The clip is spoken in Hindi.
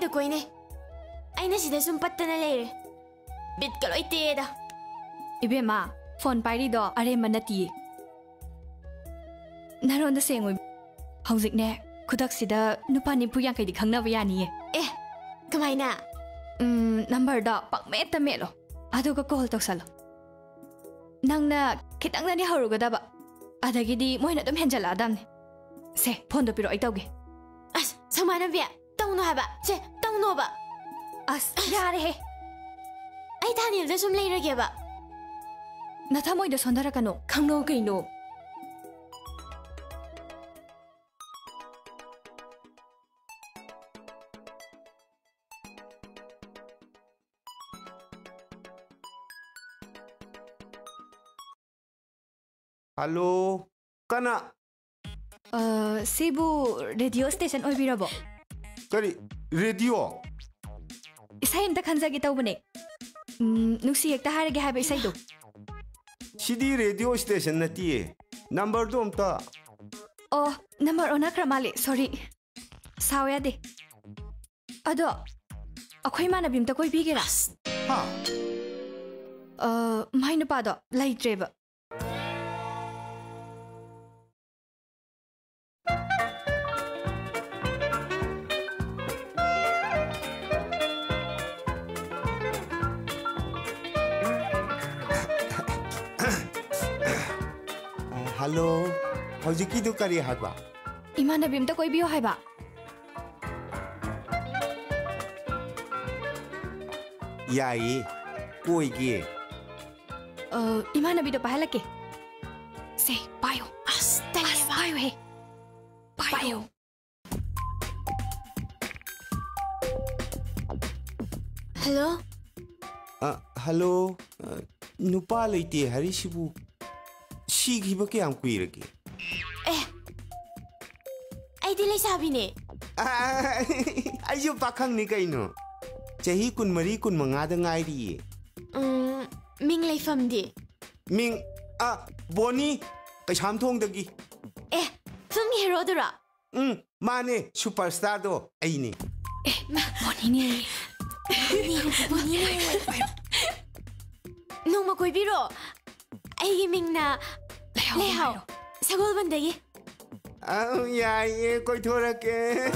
दा कोइने आइना सिदा सुम पत्तना लेरे बिट कलोइ तेदा इबेमा फोन पाइरी दो अरे मनती नरोंद सेंगोय हौजिकने खुदक सिदा नुपा निफु यांकैदि खंगनबा यानिए ए कमाइना नंबर दा पकमेत मेलो अदुगा कॉल तौसलो नंगना खितंगनी हरुगदबा अदगिदी मोइना दम हेंजलादमने से फोन दो पिरो आई तौगे अस समाना बिया तौनो हाबा से तौनोबा अस यारे हे आई थानिल सुम लेरगेबा नथामोइदा सोंदरकनो खंगनो कइनो हेलो कना सिबु रेडियो स्टेशन ओइबिरबो करी रेडियो इसाई अमता खंजागे तौबने नुसी एकता हारगे हाबे इसाइदो सिदी रेडियो स्टेशन नतिए नंबर दो अमता ओ नंबर ओना क्रमाले सॉरी सावया दे अदो अखोइ मानबी अमता कोइ बिगेरा हा माइ नुपादो लाइट्रेबा हेलो हौजिकी दो करी हाबा इमानबी अमता कोइ बियो हाबा याई कोई गे इमानबी दो पाहलके से पायो पायो हे पायो हेलो हेलो नुपा लेते हरिशिबु 시기버 그냥 꾸이르기 에 아이디 레사비네 아이유 박항니 까이노 제히 군머리 군멍아다 nga이리 밍 레이팜디 밍 보니 그샴통덕기 에 숨 히로드라 마네 슈퍼스타도 아이니 에 보니네 노마 고이비로 아이기 밍나 레하오 사골 반대기 야예 거이 돌아게